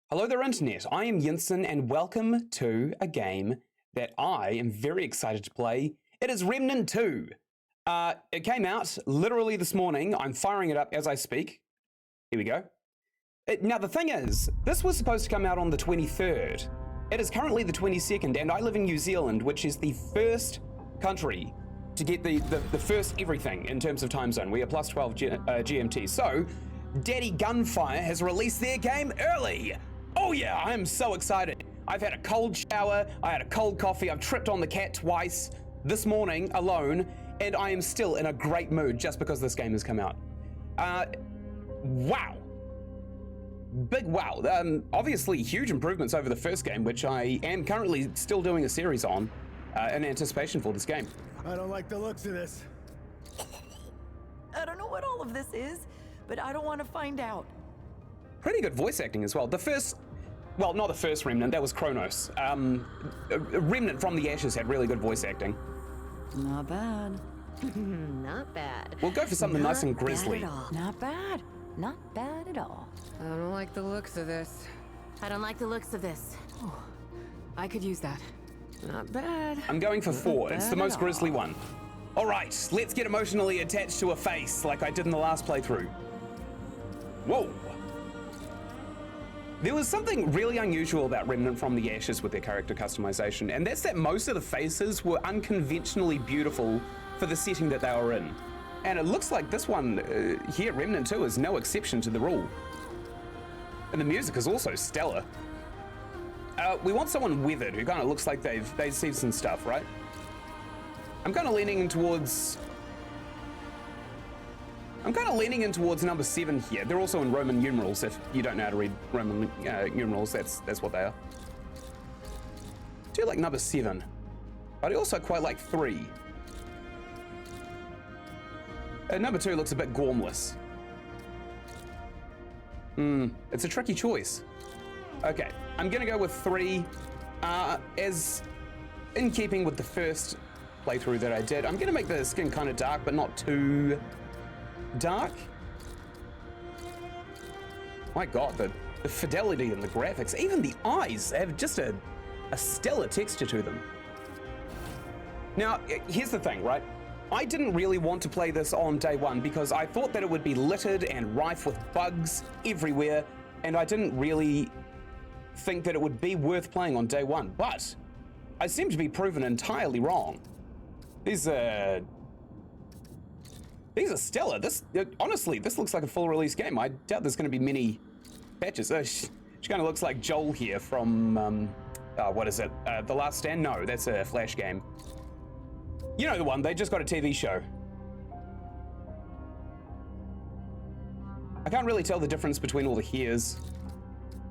Hello there, Internet. I am Ynsin, and welcome to a game that I am very excited to play. It is Remnant 2. It came out literally this morning. I'm firing it up as I speak. Here we go. Now, the thing is, this was supposed to come out on the 23rd. It is currently the 22nd, and I live in New Zealand, which is the first country to get the first everything in terms of time zone. We are plus 12 GMT. So, Daddy Gunfire has released their game early. Oh yeah, I am so excited. I've had a cold shower, I had a cold coffee, I've tripped on the cat twice this morning alone, and I am still in a great mood just because this game has come out. Wow. Big wow. Obviously huge improvements over the first game, which I am currently still doing a series on in anticipation for this game. I don't like the looks of this. I don't know what all of this is, but I don't want to find out. Pretty good voice acting as well. The first, well, not the first Remnant, that was Kronos. Remnant from the Ashes had really good voice acting. Not bad. Not bad. We'll go for something nice and grisly. Not bad. Not bad at all. I don't like the looks of this. I don't like the looks of this. Oh, I could use that. Not bad. I'm going for 4. It's the bad most at grisly all. one. All right, let's get emotionally attached to a face like I did in the last playthrough. Whoa. There was something really unusual about Remnant from the Ashes with their character customization, and that's that most of the faces were unconventionally beautiful for the setting that they were in. And it looks like this one here, Remnant 2, is no exception to the rule. And the music is also stellar. We want someone withered who kind of looks like they've seen some stuff, right? I'm kind of leaning in towards number 7 here. They're also in Roman numerals. If you don't know how to read Roman numerals, that's what they are. I do like number 7, but I also quite like 3. Number 2 looks a bit gormless. It's a tricky choice. Okay, I'm gonna go with 3. As in keeping with the first playthrough that I did, I'm gonna make the skin kind of dark, but not too dark. My god, the fidelity and the graphics, even the eyes have just a stellar texture to them. Now, here's the thing, right? I didn't really want to play this on day 1 because I thought that it would be littered and rife with bugs everywhere, and I didn't really think that it would be worth playing on day 1, but I seem to be proven entirely wrong. These are stellar. Honestly, this looks like a full release game. I doubt there's going to be many patches. She kind of looks like Joel here from, what is it? The Last Stand? No, that's a Flash game. You know the one, they just got a TV show. I can't really tell the difference between all the hairs,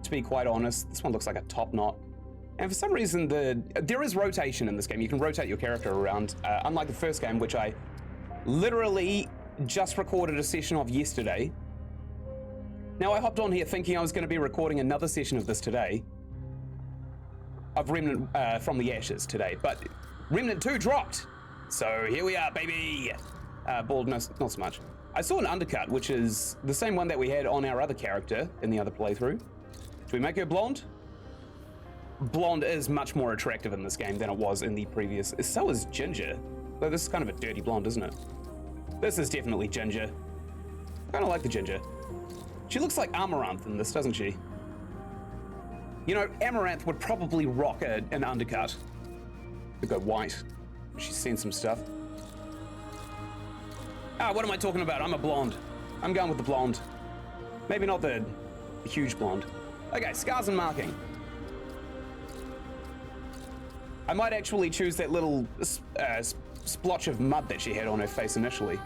to be quite honest. This one looks like a top knot. And for some reason, there is rotation in this game. You can rotate your character around, unlike the first game, which I literally just recorded a session of yesterday. Now, I hopped on here thinking I was going to be recording another session of this today, of Remnant from the Ashes today, but Remnant 2 dropped. So here we are, baby. Bald, no, not so much. I saw an undercut, which is the same one that we had on our other character in the other playthrough. Should we make her blonde? Blonde is much more attractive in this game than it was in the previous. So is Ginger. Though this is kind of a dirty blonde, isn't it? This is definitely Ginger. I kind of like the Ginger. She looks like Amaranth in this, doesn't she? You know, Amaranth would probably rock an undercut. Could go white. She's seen some stuff. What am I talking about? I'm a blonde. I'm going with the blonde. Maybe not the huge blonde. Okay, scars and marking. I might actually choose that little splotch of mud that she had on her face initially.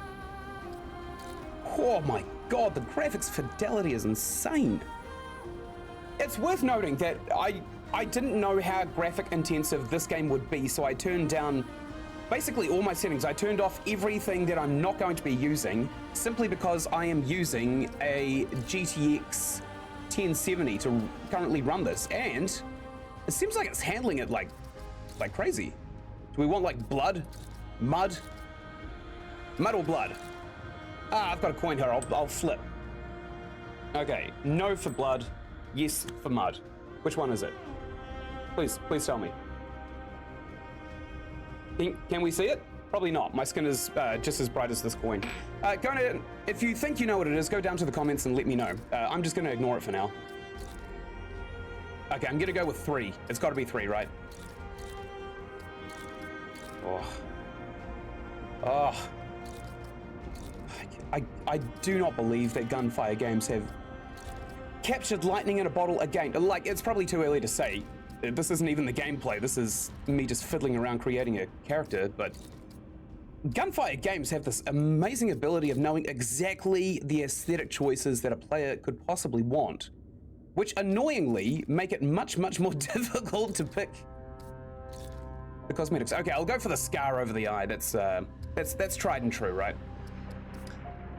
Oh my god, the graphics fidelity is insane. It's worth noting that I didn't know how graphic intensive this game would be, so I turned down basically all my settings. I turned off everything that I'm not going to be using simply because I am using a GTX 1070 to currently run this, and it seems like it's handling it like crazy. Do we want like blood? Mud? Mud or blood? I've got a coin here, I'll flip. Okay, no for blood. yes for mud. Which one is it? Please tell me. Can we see it? Probably not. My skin is just as bright as this coin. If you think you know what it is, go down to the comments and let me know. I'm just gonna ignore it for now. Okay, I'm gonna go with 3. It's gotta be 3, right? Oh. I do not believe that Gunfire Games have captured lightning in a bottle again. Like, it's probably too early to say. This isn't even the gameplay. This is me just fiddling around creating a character, but Gunfire Games have this amazing ability of knowing exactly the aesthetic choices that a player could possibly want, which annoyingly make it much, much more difficult to pick the cosmetics. Okay, I'll go for the scar over the eye. That's tried and true, right?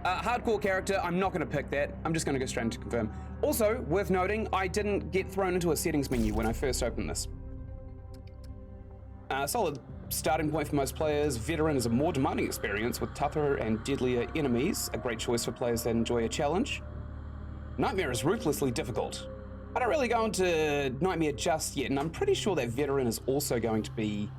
Hardcore character, I'm not gonna pick that. I'm just gonna go straight into confirm. Also, worth noting, I didn't get thrown into a settings menu when I first opened this. Solid starting point for most players. Veteran is a more demanding experience with tougher and deadlier enemies, a great choice for players that enjoy a challenge. Nightmare is ruthlessly difficult. I don't really go into Nightmare just yet, and I'm pretty sure that Veteran is also going to be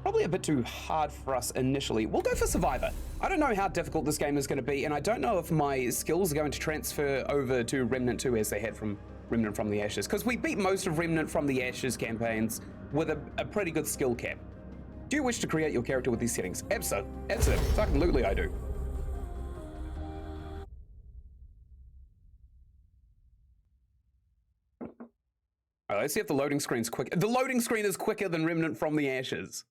probably a bit too hard for us initially. We'll go for Survivor. I don't know how difficult this game is going to be, and I don't know if my skills are going to transfer over to Remnant 2 as they had from Remnant from the Ashes, because we beat most of Remnant from the Ashes campaigns with a pretty good skill cap. Do you wish to create your character with these settings? Absolutely I do. All right, let's see if the loading screen's quick. The loading screen is quicker than Remnant from the Ashes.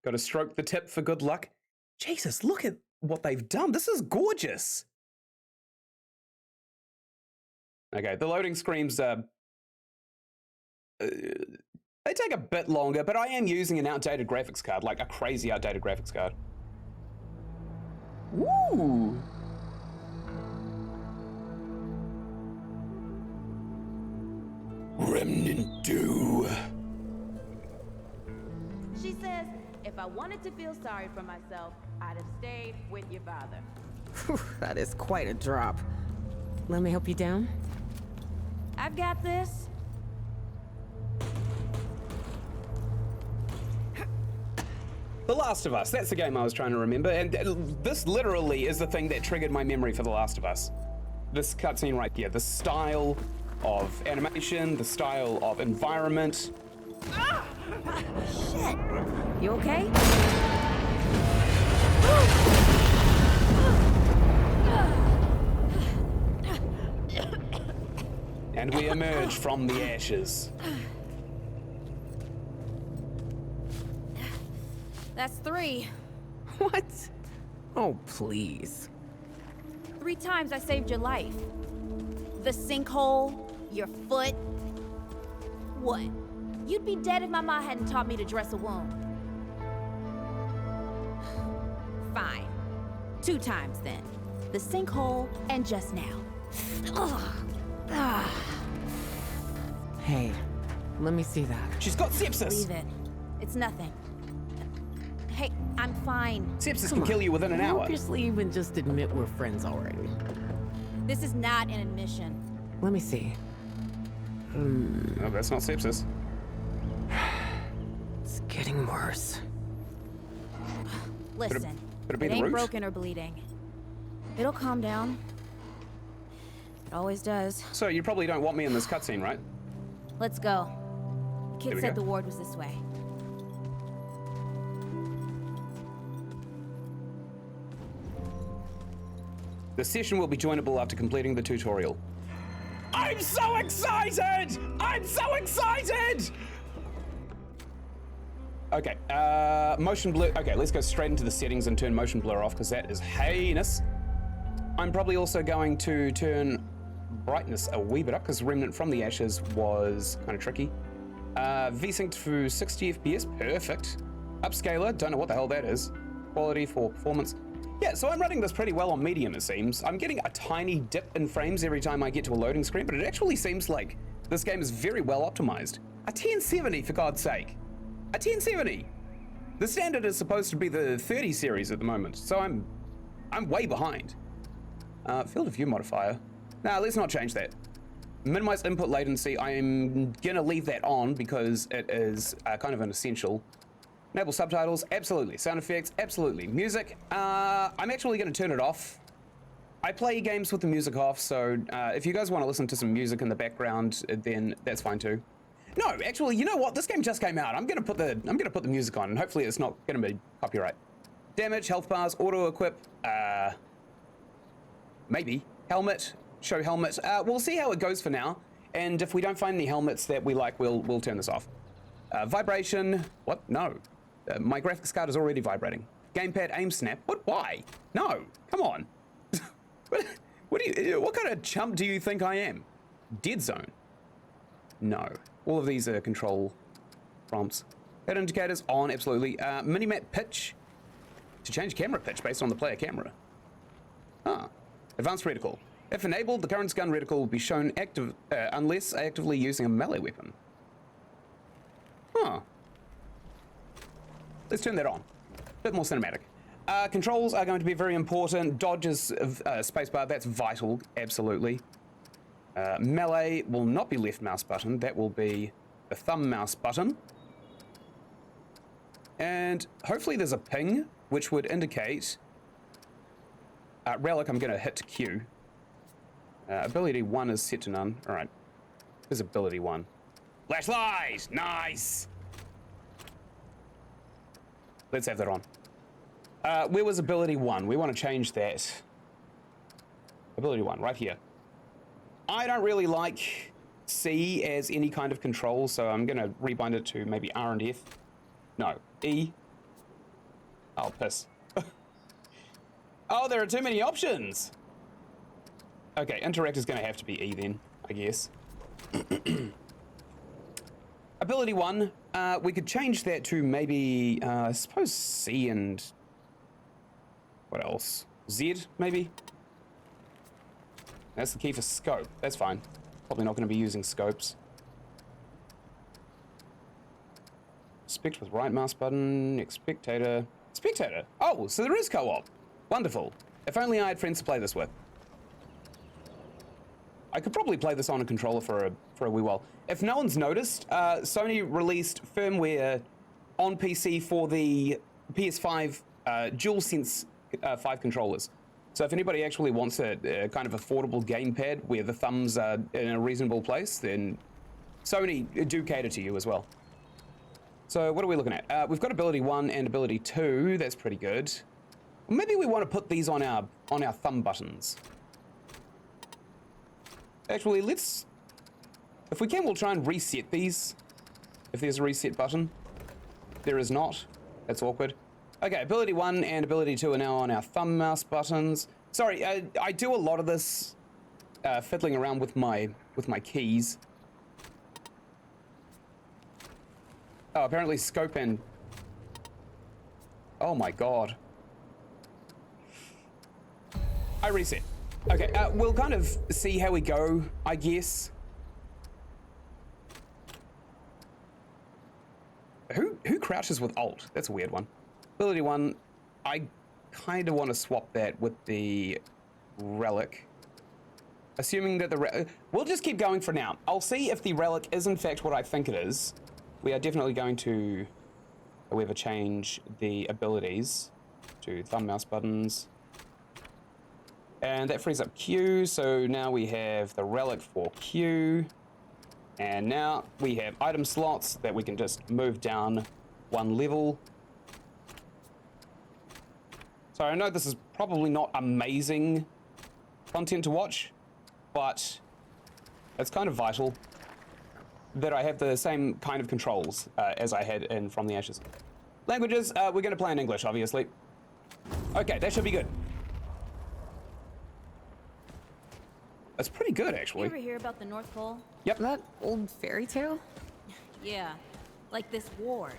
Gotta stroke the tip for good luck. Jesus, look at what they've done. This is gorgeous. Okay, the loading screens, they take a bit longer, but I am using an outdated graphics card, like a crazy outdated graphics card. Woo! Remnant 2. She says, if I wanted to feel sorry for myself, I'd have stayed with your father. Whew, that is quite a drop. Let me help you down. I've got this. The Last of Us, that's the game I was trying to remember, and this literally is the thing that triggered my memory for The Last of Us. This cutscene right here, the style of animation, the style of environment. Ah! Shit! You okay? And we emerge from the ashes. That's 3. What? Oh, please. 3 times I saved your life. The sinkhole, your foot. What? You'd be dead if my mom hadn't taught me to dress a wound. Fine. 2 times then. The sinkhole and just now. Hey, let me see that. She's got sepsis. Leave it. It's nothing. Hey, I'm fine. Sepsis can kill you within an hour. Obviously, even just admit we're friends already. This is not an admission. Let me see. No, that's not sepsis. It's getting worse. Listen, could it be the ain't root? broken or bleeding. It'll calm down. It always does. So you probably don't want me in this cutscene, right? Let's go. Here Kid we said go. the ward was this way. The session will be joinable after completing the tutorial. I'm so excited! I'm so excited! Okay, motion blur. Okay, let's go straight into the settings and turn motion blur off because that is heinous. I'm probably also going to turn brightness a wee bit up because Remnant from the Ashes was kind of tricky. VSync to 60 FPS, perfect. Upscaler, don't know what the hell that is. Quality for performance. Yeah, so I'm running this pretty well on medium, it seems. I'm getting a tiny dip in frames every time I get to a loading screen, but it actually seems like this game is very well optimized. A 1070, for God's sake. A 1070. The standard is supposed to be the 30 series at the moment, so I'm way behind. Field of view modifier. Nah, let's not change that. Minimize input latency. I'm gonna leave that on because it is kind of an essential. Enable subtitles, absolutely. Sound effects, absolutely. Music, I'm actually gonna turn it off. I play games with the music off, so if you guys want to listen to some music in the background, then that's fine too. No, actually, you know what? This game just came out. I'm gonna put the music on, and hopefully it's not gonna be copyright. Damage, health bars, auto equip, maybe helmet. Show helmets. We'll see how it goes for now, and if we don't find any helmets that we like, we'll turn this off. Vibration. What? No. My graphics card is already vibrating. Gamepad aim snap. What? Why? No. Come on. What kind of chump do you think I am? Dead zone. No. All of these are control prompts. Head indicators on, absolutely. Minimap pitch. To change camera pitch based on the player camera. Ah. Advanced reticle. If enabled, the current gun reticle will be shown active unless actively using a melee weapon. Huh. Let's turn that on. Bit more cinematic. Controls are going to be very important. Dodges of spacebar, that's vital, absolutely. Melee will not be left mouse button, that will be the thumb mouse button. And hopefully there's a ping, which would indicate... relic, I'm going to hit to Q. Ability 1 is set to none. Alright. There's ability 1. Flashlight! Nice! Let's have that on. Where was ability 1? We want to change that. Ability 1, right here. I don't really like C as any kind of control, so I'm going to rebind it to maybe R and F. No, E. Oh, piss. Oh, there are too many options! Okay, interact is going to have to be E then, I guess. Ability 1, we could change that to maybe, I suppose C and... what else? Z, maybe? That's the key for scope. That's fine. Probably not going to be using scopes. Spect with right mouse button, next spectator. Spectator! Oh, so there is co-op. Wonderful. If only I had friends to play this with. I could probably play this on a controller for a wee while. If no one's noticed, Sony released firmware on PC for the PS5 DualSense 5 controllers. So if anybody actually wants a kind of affordable gamepad where the thumbs are in a reasonable place, then Sony do cater to you as well. So what are we looking at? We've got ability 1 and ability 2. That's pretty good. Maybe we want to put these on our thumb buttons. Actually, if we can, we'll try and reset these. If there's a reset button. There is not. That's awkward. Okay, ability 1 and ability 2 are now on our thumb mouse buttons. Sorry, I do a lot of this fiddling around with my keys. Oh, apparently scope and... oh my god. I reset. Okay, we'll kind of see how we go, I guess. Who crouches with Alt? That's a weird one. Ability 1, I kind of want to swap that with the relic. Assuming that we'll just keep going for now. I'll see if the relic is in fact what I think it is. We are definitely going to, however, change the abilities to thumb mouse buttons. And that frees up Q, so now we have the relic for Q. And now we have item slots that we can just move down one level. So I know this is probably not amazing content to watch, but it's kind of vital that I have the same kind of controls as I had in From the Ashes. Languages, we're going to play in English, obviously. Okay, that should be good. That's pretty good, actually. You ever hear about the North Pole? Yep. That old fairy tale? Yeah, like this ward.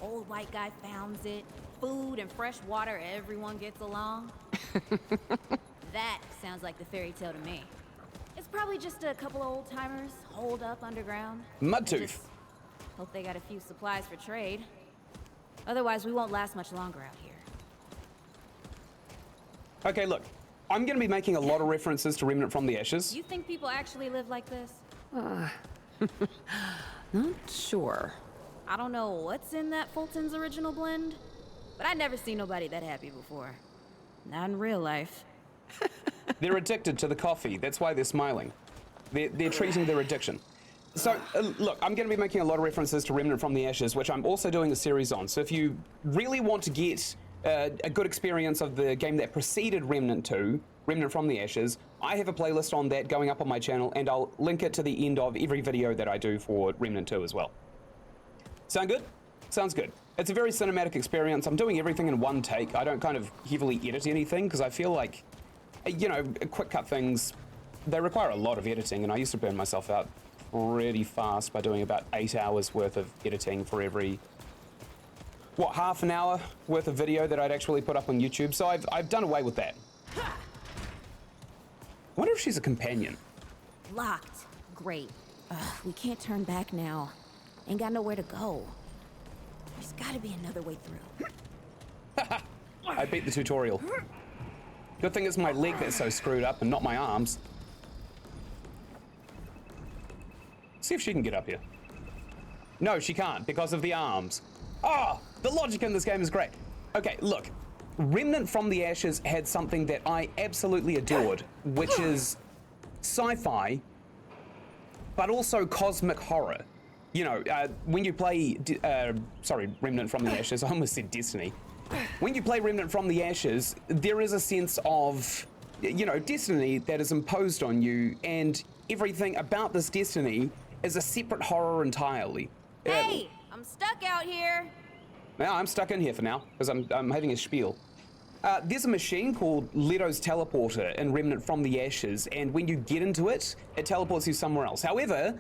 Old white guy founds it. Food and fresh water, everyone gets along. That sounds like the fairy tale to me. It's probably just a couple of old timers holed up underground. Mudtooth. Hope they got a few supplies for trade. Otherwise, we won't last much longer out here. Okay, look. I'm going to be making a lot of references to Remnant from the Ashes. You think people actually live like this? Not sure. I don't know what's in that Fulton's original blend, but I never seen nobody that happy before. Not in real life. They're addicted to the coffee. That's why they're smiling. They're treating their addiction. So, look, I'm going to be making a lot of references to Remnant from the Ashes, which I'm also doing a series on. So if you really want to get a good experience of the game that preceded Remnant 2, Remnant from the Ashes, I have a playlist on that going up on my channel, and I'll link it to the end of every video that I do for Remnant 2 as well. Sound good? Sounds good. It's a very cinematic experience. I'm doing everything in one take. I don't kind of heavily edit anything, because I feel like, you know, quick cut things, they require a lot of editing, and I used to burn myself out pretty fast by doing about 8 hours worth of editing for every, what, half an hour worth of video that I'd actually put up on YouTube. So I've done away with that. I wonder if she's a companion. Locked. Great. We can't turn back now. Ain't got nowhere to go. There's gotta be another way through. I beat the tutorial. Good thing it's my leg that's so screwed up and not my arms. See if she can get up here. No, she can't because of the arms. Oh, the logic in this game is great. Okay, look. Remnant from the Ashes had something that I absolutely adored, which is sci-fi, but also cosmic horror. You know, when you play, Remnant from the Ashes, I almost said Destiny. When you play Remnant from the Ashes, there is a sense of, you know, destiny that is imposed on you, and everything about this destiny is a separate horror entirely. Hey, I'm stuck out here. Now I'm stuck in here for now, because I'm having a spiel. There's a machine called Leto's Teleporter in Remnant from the Ashes, and when you get into it, it teleports you somewhere else. However,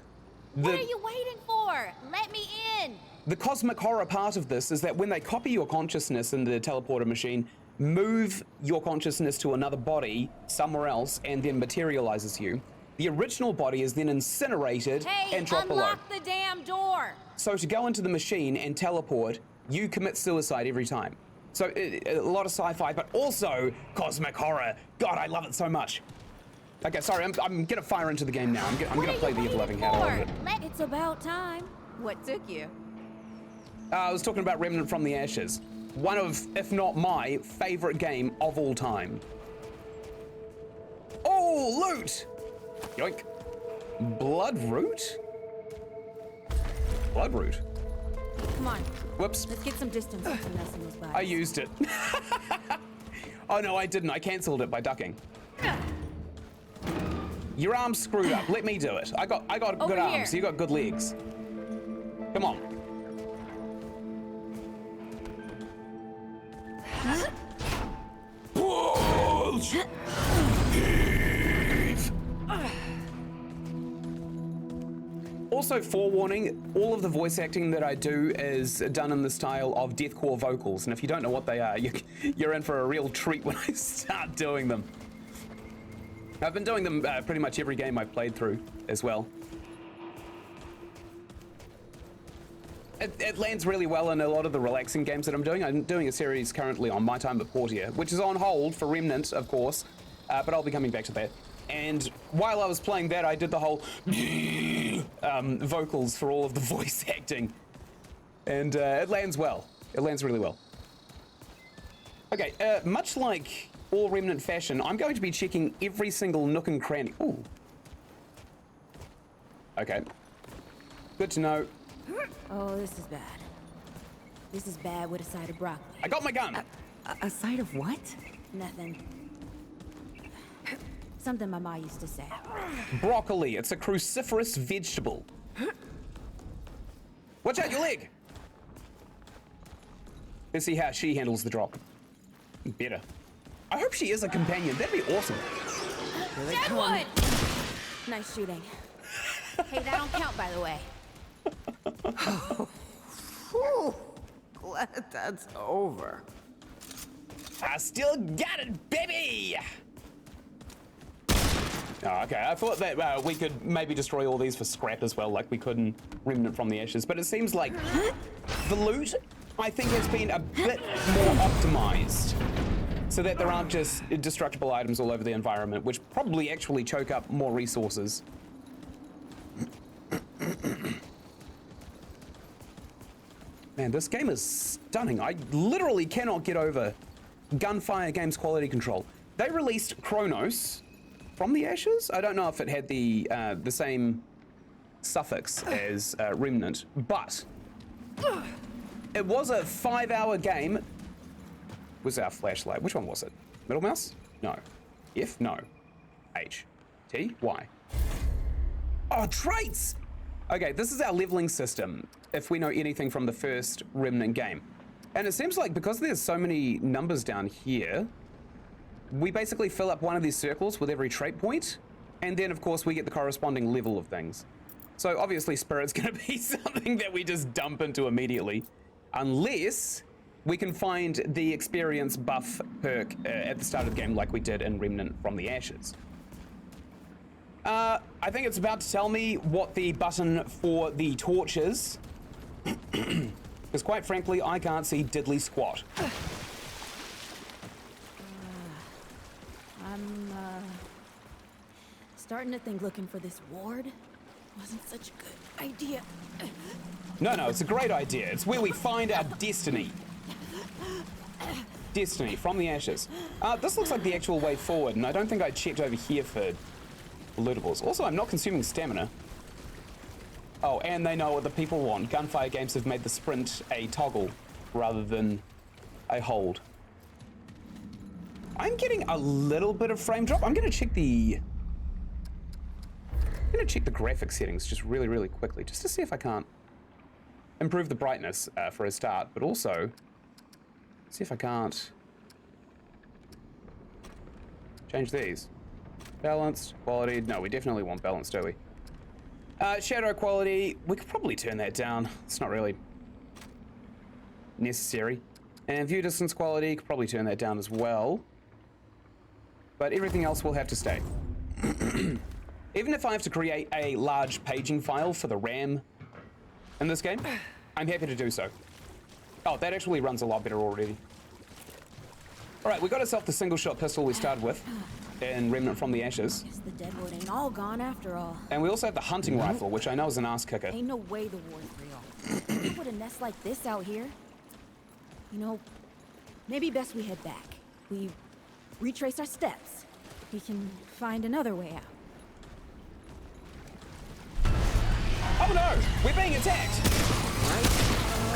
What are you waiting for? Let me in. the cosmic horror part of this is that when they copy your consciousness in the teleporter machine, move your consciousness to another body somewhere else, and then materializes you, the original body is then incinerated Hey, and dropped below. unlock the damn door. So to go into the machine and teleport, you commit suicide every time. So a lot of sci-fi, but also cosmic horror. God, I love it so much. Okay, sorry, I'm gonna fire into the game now. I'm gonna play the evil loving hat out of it. It's about time. What took you? I was talking about Remnant from the Ashes. One of, if not my, favorite game of all time. Oh, loot! Yoink. Bloodroot? Bloodroot. Come on, Whoops. let's get some distance from messing those bodies. I used it. Oh no, I didn't. I cancelled it by ducking. Your arm's screwed up. Let me do it. I got Over good here. arms. You got good legs. Come on. Bullshit. Also, forewarning, all of the voice acting that I do is done in the style of deathcore vocals, and if you don't know what they are, you're in for a real treat when I start doing them. I've been doing them pretty much every game I've played through as well. It lands really well in a lot of the relaxing games that I'm doing. I'm doing a series currently on My Time at Portia, which is on hold for Remnant, of course, but I'll be coming back to that. And while I was playing that, I did the whole vocals for all of the voice acting. And it lands well. It lands really well. Okay, much like all Remnant fashion, I'm going to be checking every single nook and cranny. Ooh. Okay. Good to know. Oh, this is bad. This is bad with a side of broccoli. I got my gun. A side of what? Nothing. Something my ma used to say. Broccoli. It's a cruciferous vegetable. Watch out, your leg. Let's see how she handles the drop. Better. I hope she is a companion. That'd be awesome. Deadwood! Nice shooting. Hey, that don't count, by the way. Whew. Glad that's over. I still got it, baby! Oh, okay, I thought that we could maybe destroy all these for scrap as well, like we could in Remnant from the Ashes, but it seems like the loot, I think, has been a bit more optimized. so that there aren't just destructible items all over the environment, which probably actually choke up more resources. Man, this game is stunning. I literally cannot get over Gunfire Games quality control. They released Chronos from the Ashes. I don't know if it had the same suffix as Remnant, but it was a 5-hour game. Was our flashlight? Which one was it? Middle mouse? No. F? No. H. T? Y. Oh, traits! Okay, this is our leveling system, if we know anything from the first Remnant game. And it seems like because there's so many numbers down here, we basically fill up one of these circles with every trait point, and then of course we get the corresponding level of things. So obviously Spirit's gonna be something that we just dump into immediately, unless we can find the experience buff perk at the start of the game like we did in Remnant from the Ashes. I think it's about to tell me what the button for the torch is. Because quite frankly, I can't see diddly squat. I'm starting to think looking for this ward wasn't such a good idea. No, it's a great idea. It's where we find our destiny. Destiny from the Ashes. This looks like the actual way forward, and I don't think I checked over here for lootables. Also, I'm not consuming stamina. Oh, and they know what the people want. Gunfire Games have made the sprint a toggle rather than a hold. I'm getting a little bit of frame drop. I'm gonna check the graphic settings just really, really quickly, just to see if I can't improve the brightness for a start, but also see if I can't change these. Balanced, quality. No, we definitely want balance, do we? Shadow quality, we could probably turn that down. It's not really necessary. And view distance quality, could probably turn that down as well. But everything else will have to stay. Even if I have to create a large paging file for the RAM in this game, I'm happy to do so. Oh, that actually runs a lot better already. All right, we got ourselves the single shot pistol we started with in Remnant from the Ashes. Guess the deadwood ain't all gone after all. And we also have the hunting rifle, which I know is an ass kicker. Ain't no way the ward's real. They put a nest like this out here. You know, maybe best we head back. We retrace our steps. We can find another way out. Oh no! We're being attacked!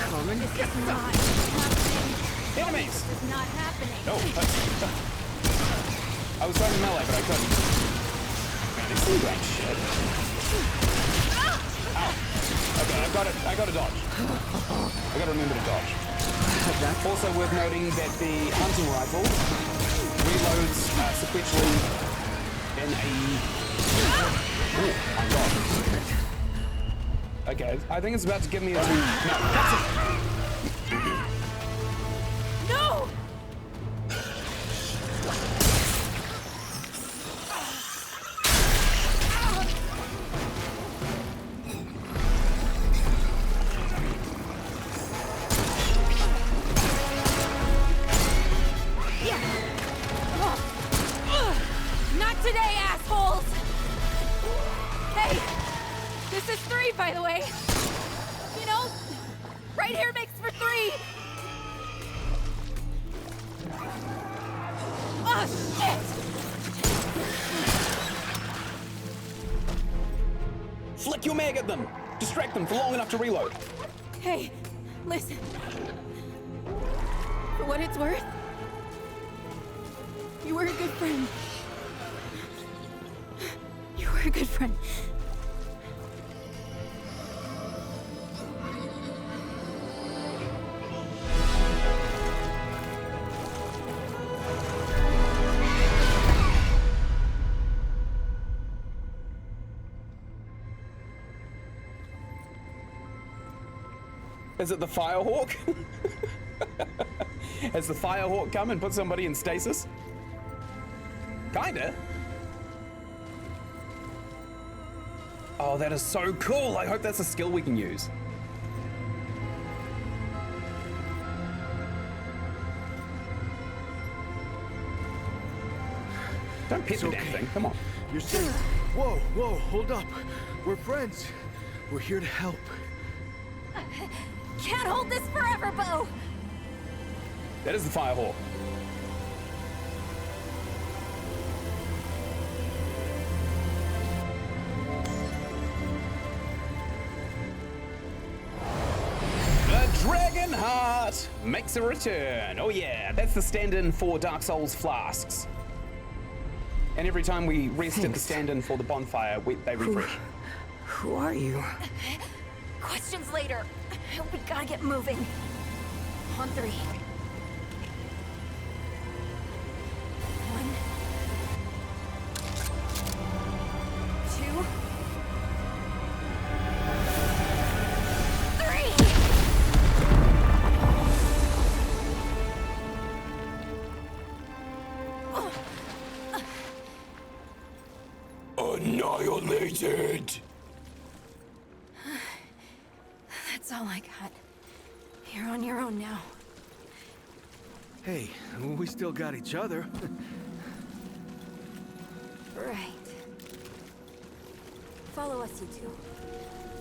Common. It's just not happening. Enemies! It's not happening. No. I was trying to melee, but I couldn't. Man, this is great shit. Ow. Okay, I got to dodge. I got to remember to dodge. Also worth noting that the hunting rifle reloads sequentially in a... Oh, my god. Okay, I think it's about to give me a... No, that's it. No! Not today, assholes! Hey! This is 3, by the way! You know, right here makes for 3! Oh, shit! Flick your mag at them! Distract them for long enough to reload. Hey, listen. For what it's worth, you were a good friend. You were a good friend. Is it the Firehawk? Has the Firehawk come and put somebody in stasis? Kinda. Oh, that is so cool. I hope that's a skill we can use. Don't pet the damn thing. Come on. You're safe. Whoa, whoa, hold up. We're friends. We're here to help. Can't hold this forever, Bo. That is the Firehawk. The Dragon Heart makes a return. Oh yeah, that's the stand-in for Dark Souls flasks. And every time we rest at the stand-in for the bonfire, they refresh. Who are you? Questions later. We gotta get moving. On 3. 1, 2, 3. Annihilated. That's all I got. You're on your own now. Hey, we still got each other. Right. Follow us, you two.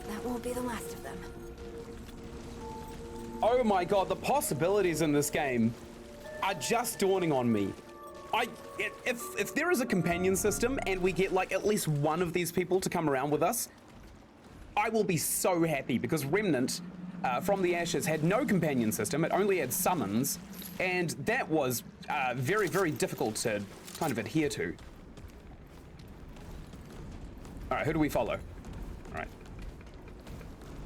That won't be the last of them. Oh my god, the possibilities in this game are just dawning on me. If there is a companion system and we get like at least one of these people to come around with us, I will be so happy, because Remnant from the Ashes had no companion system. It only had summons, and that was very, very difficult to kind of adhere to. All right, who do we follow? All right.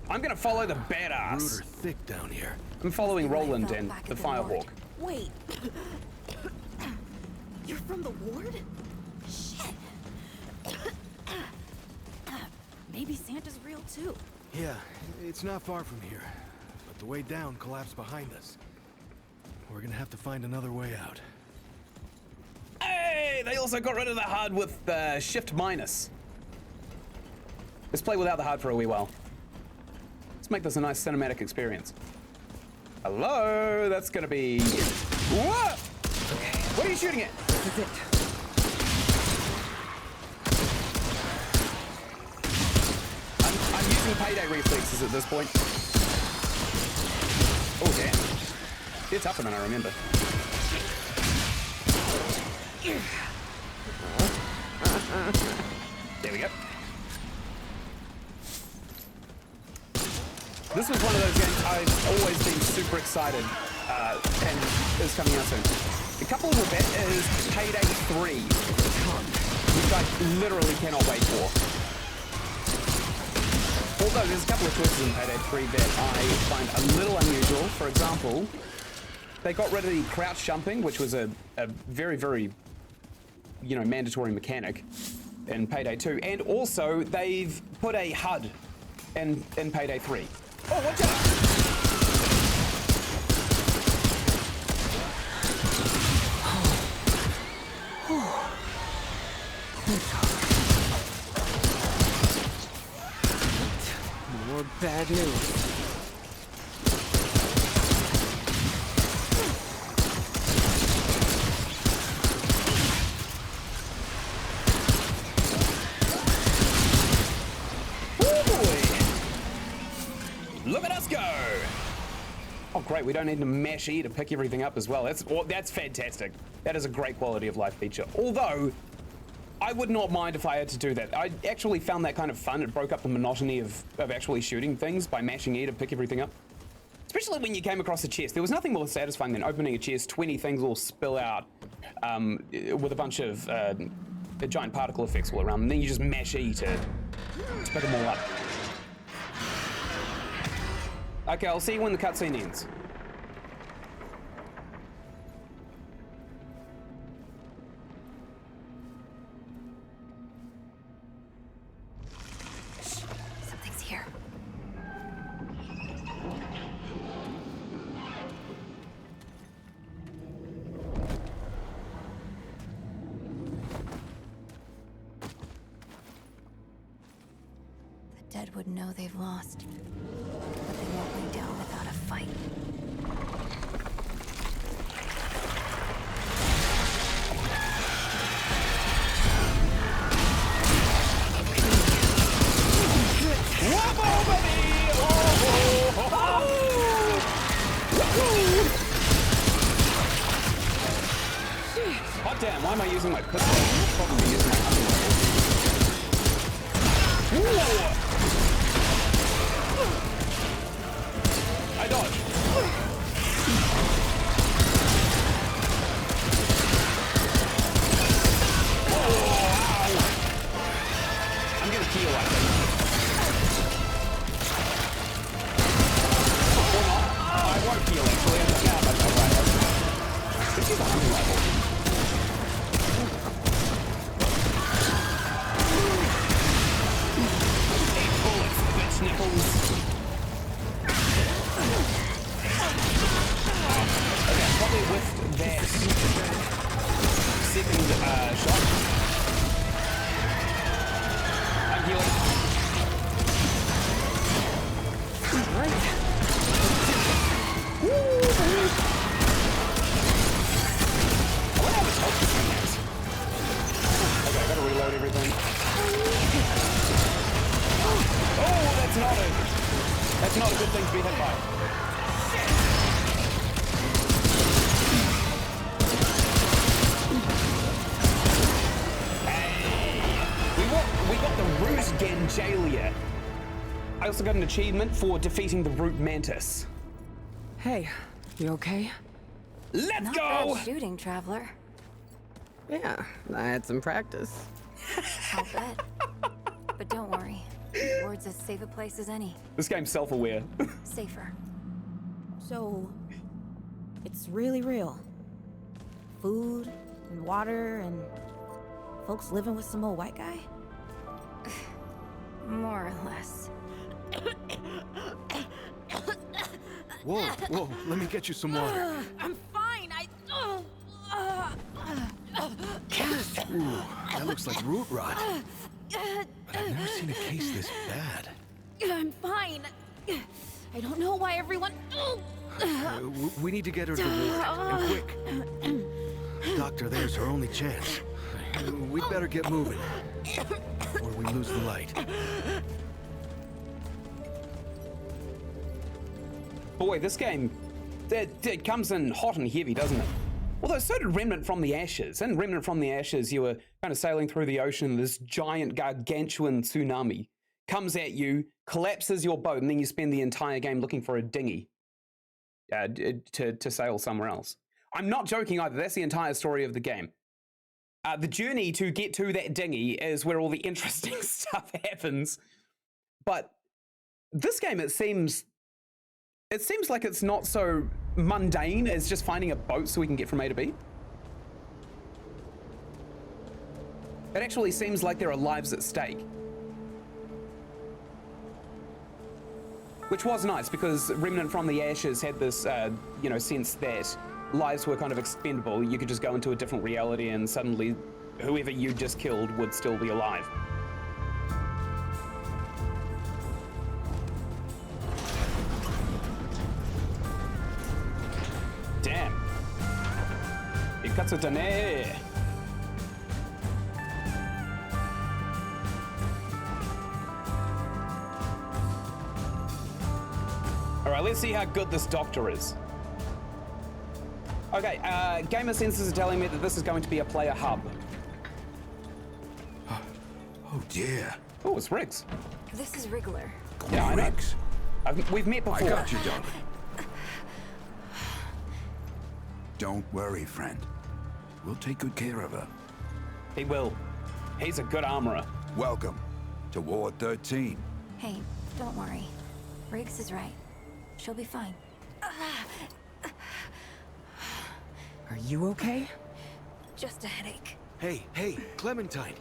I'm gonna follow the badass. Roots are thick down here. I'm following Roland felt and back the at the Firehawk. ward. Wait. You're from the ward? Shit. Maybe Santa's real too. Yeah, it's not far from here. But the way down collapsed behind us. We're gonna have to find another way out. Hey, they also got rid of the HUD with Shift minus. Let's play without the HUD for a wee while. Let's make this a nice cinematic experience. Hello, that's gonna be... What? Okay. What are you shooting at? This is it. I'm using payday reflexes at this point. Oh damn. They're tougher than I remember. There we go. This was one of those games I've always been super excited and is coming out soon. A couple of the bet is Payday 3, which I literally cannot wait for. Although there's a couple of choices in Payday 3 that I find a little unusual. For example, they got rid of the crouch jumping, which was a very, very, you know, mandatory mechanic in Payday 2. And also, they've put a HUD in Payday 3. Oh, watch out! More bad news. Look at us go! Oh great, we don't need to mash E to pick everything up as well. That's fantastic. That is a great quality of life feature. Although, I would not mind if I had to do that. I actually found that kind of fun. It broke up the monotony of actually shooting things by mashing E to pick everything up. Especially when you came across a chest. There was nothing more satisfying than opening a chest, 20 things all spill out with a bunch of giant particle effects all around, and then you just mash E to pick them all up. Okay, I'll see you when the cutscene ends. Something's here. The dead would know they've lost. But they won't lay down without a fight. using my pistol. I'll probably use my hunting rifle. I dodged. I'm gonna heal, I think. Or not. I won't heal, actually. I'm just out myself right now. This is a hunting rifle. 8 bullets, bitch nipples. Okay, probably with that second shot. I'm healing. I wonder how much health this thing has. Okay, I gotta reload everything. Oh, that's not a good thing to be hit by. We got the Root Ganjalia. I also got an achievement for defeating the Root Mantis. Hey, you okay? Let's Not go! bad shooting, traveler. Yeah, I had some practice. I'll bet. But don't worry. Ward's as safe a place as any. This game's self-aware. Safer. So, it's really real. Food and water and folks living with some old white guy? More or less. Whoa, whoa, let me get you some water. I'm fine. Ooh, that looks like root rot. But I've never seen a case this bad. I'm fine. I don't know why everyone. We need to get her to the ward, and quick. Doctor, there's her only chance. We'd better get moving, before we lose the light. Boy, this game, it comes in hot and heavy, doesn't it? Although so did Remnant from the Ashes. In Remnant from the Ashes, you were kind of sailing through the ocean, and this giant gargantuan tsunami comes at you, collapses your boat, and then you spend the entire game looking for a dinghy to sail somewhere else. I'm not joking either. That's the entire story of the game. The journey to get to that dinghy is where all the interesting stuff happens. But this game, it seems like it's not so mundane as just finding a boat so we can get from A to B. It actually seems like there are lives at stake. Which was nice, because Remnant from the Ashes had this, sense that lives were kind of expendable. You could just go into a different reality and suddenly whoever you just killed would still be alive. Damn. Ikatsutane. Alright, let's see how good this doctor is. Okay, gamer sensors are telling me that this is going to be a player hub. Oh dear. Oh, it's Riggs. This is Wriggler. Yeah, I know. Riggs. We've met before. I got you, darling. Don't worry, friend. We'll take good care of her. He will. He's a good armorer. Welcome to Ward 13. Hey, don't worry. Riggs is right. She'll be fine. Are you okay? Just a headache. Hey, Clementine.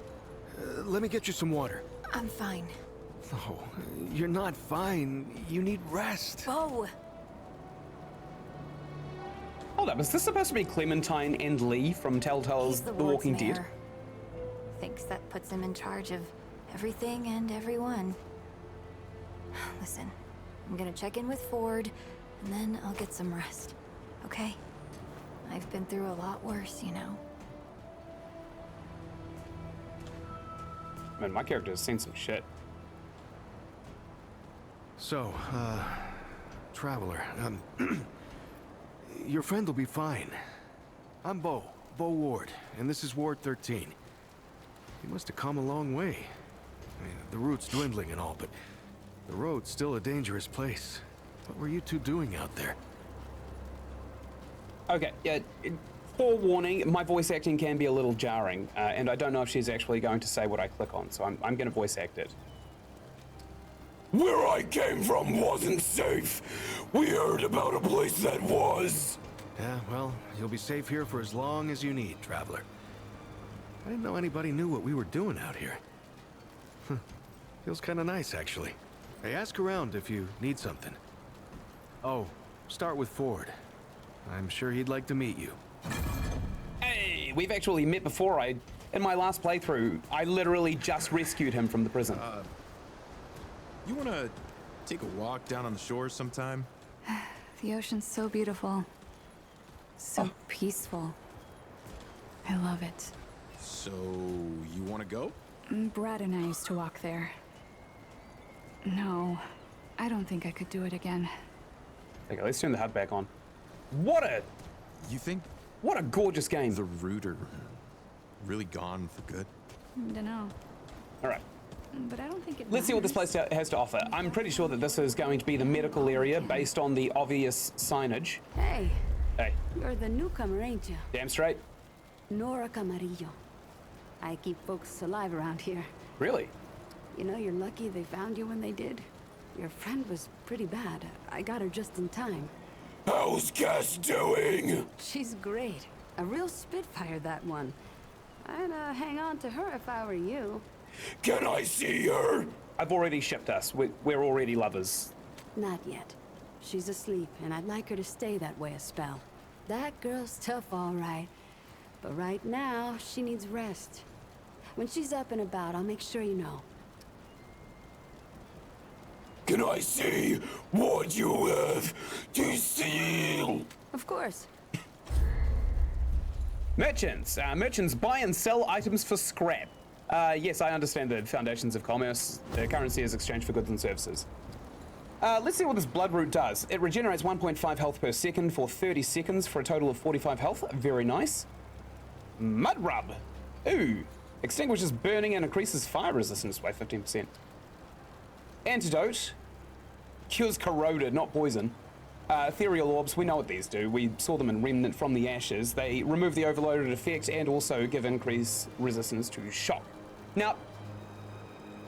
Let me get you some water. I'm fine. No, you're not fine. You need rest. Bo! Hold up, is this supposed to be Clementine and Lee from Telltale's He's The ward's Walking Dead? mayor. Thinks that puts him in charge of everything and everyone. Listen, I'm gonna check in with Ford, and then I'll get some rest. Okay? I've been through a lot worse, you know. Man, my character has seen some shit. So, Traveler, your friend will be fine. I'm Bo. Bo Ward, and this is Ward 13. He must have come a long way. I mean, the route's dwindling and all, but the road's still a dangerous place. What were you two doing out there? Okay, yeah, forewarning, my voice acting can be a little jarring, and I don't know if she's actually going to say what I click on, so I'm going to voice act it. Where I came from wasn't safe. We heard about a place that was. Yeah, well, you'll be safe here for as long as you need, traveler. I didn't know anybody knew what we were doing out here. Feels kind of nice, actually. Hey, ask around if you need something. Oh, start with Ford. I'm sure he'd like to meet you. Hey, we've actually met before. In my last playthrough, I literally just rescued him from the prison. You wanna take a walk down on the shore sometime? The ocean's so beautiful. So peaceful. I love it. So, you wanna go? Brad and I used to walk there. No, I don't think I could do it again. Okay, let's turn the HUD back on. You think What a gorgeous game. the root are really gone for good? Dunno. All right. But I don't think it Let's see what this matters. place has to offer. I'm pretty sure that this is going to be the medical area based on the obvious signage. Hey, Hey, you're the newcomer, ain't you? damn straight. Nora Camarillo. I keep folks alive around here. Really? You know, you're lucky they found you when they did. Your friend was pretty bad. I got her just in time. How's Cass doing? She's great. A real spitfire, that one. I'd hang on to her if I were you. Can I see her? I've already shipped us. We're already lovers. Not yet. She's asleep, and I'd like her to stay that way a spell. That girl's tough, all right. But right now, she needs rest. When she's up and about, I'll make sure you know. Can I see what you have to steal? Of course. Merchants. Merchants buy and sell items for scrap. Yes, I understand the foundations of commerce. Currency is exchanged for goods and services. Let's see what this blood root does. It regenerates 1.5 health per second for 30 seconds for a total of 45 health. Very nice. Mud rub. Ooh. Extinguishes burning and increases fire resistance by 15%. Antidote. Cures corroded, not poison. Ethereal orbs, we know what these do. We saw them in Remnant from the Ashes. They remove the overloaded effect and also give increased resistance to shock. Now,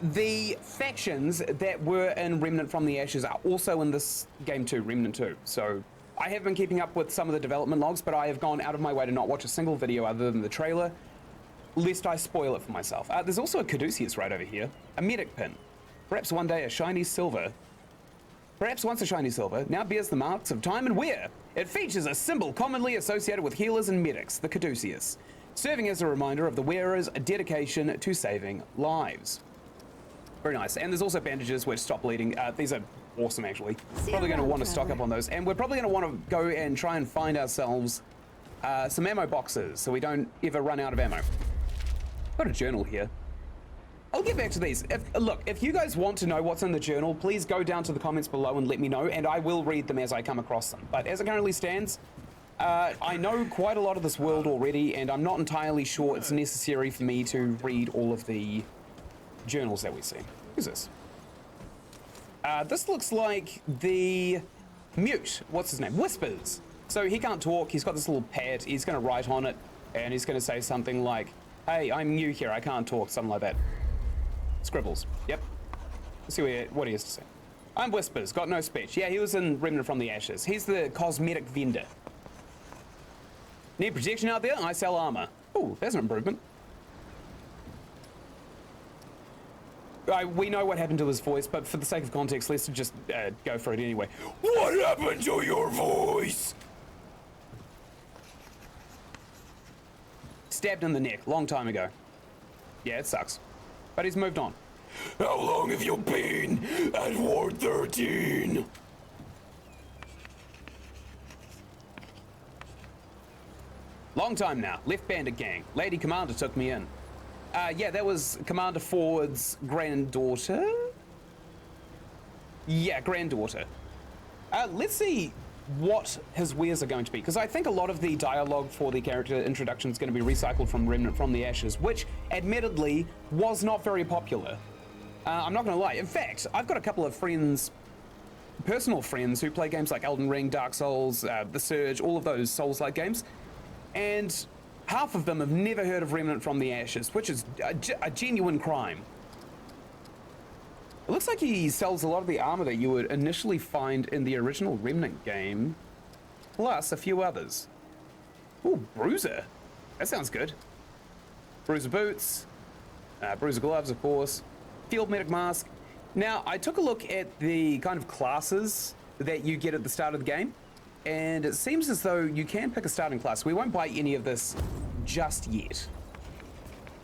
the factions that were in Remnant from the Ashes are also in this game too, Remnant 2. So I have been keeping up with some of the development logs, but I have gone out of my way to not watch a single video other than the trailer, lest I spoil it for myself. There's also a Caduceus right over here, a medic pin. Perhaps one day a shiny silver. Perhaps once a shiny silver, now bears the marks of time and wear. It features a symbol commonly associated with healers and medics, the Caduceus, serving as a reminder of the wearer's dedication to saving lives. Very nice. And there's also bandages which stop bleeding. These are awesome, actually. Probably going to want to stock up on those. And we're probably going to want to go and try and find ourselves some ammo boxes so we don't ever run out of ammo. Got a journal here. I'll get back to these. Look, if you guys want to know what's in the journal, please go down to the comments below and let me know, and I will read them as I come across them. But as it currently stands, I know quite a lot of this world already, and I'm not entirely sure it's necessary for me to read all of the journals that we see. Who's this? This looks like the mute. What's his name? Whispers. So he can't talk. He's got this little pad. He's going to write on it, and he's going to say something like, "Hey, I'm new here. I can't talk." Something like that. Scribbles. Yep. Let's see what he has to say. I'm Whispers. Got no speech. Yeah, he was in Remnant from the Ashes. He's the cosmetic vendor. Need protection out there? I sell armor. Ooh, there's an improvement. We know what happened to his voice, but for the sake of context, let's just go for it anyway. What happened to your voice? Stabbed in the neck, long time ago. Yeah, it sucks. But he's moved on. How long have you been at Ward 13? Long time now. Left bandit gang. Lady Commander took me in. Yeah, that was Commander Ford's granddaughter? Yeah, granddaughter. Let's see what his wares are going to be, because I think a lot of the dialogue for the character introduction is going to be recycled from Remnant from the Ashes, which admittedly was not very popular. I'm not going to lie. In fact, I've got a couple of friends, personal friends, who play games like Elden Ring, Dark Souls, The Surge, all of those Souls-like games, and half of them have never heard of Remnant from the Ashes, which is a genuine crime. It looks like he sells a lot of the armor that you would initially find in the original Remnant game, plus a few others. Ooh, Bruiser. That sounds good. Bruiser boots, Bruiser gloves, of course, field medic mask. Now, I took a look at the kind of classes that you get at the start of the game, and it seems as though you can pick a starting class. We won't buy any of this just yet.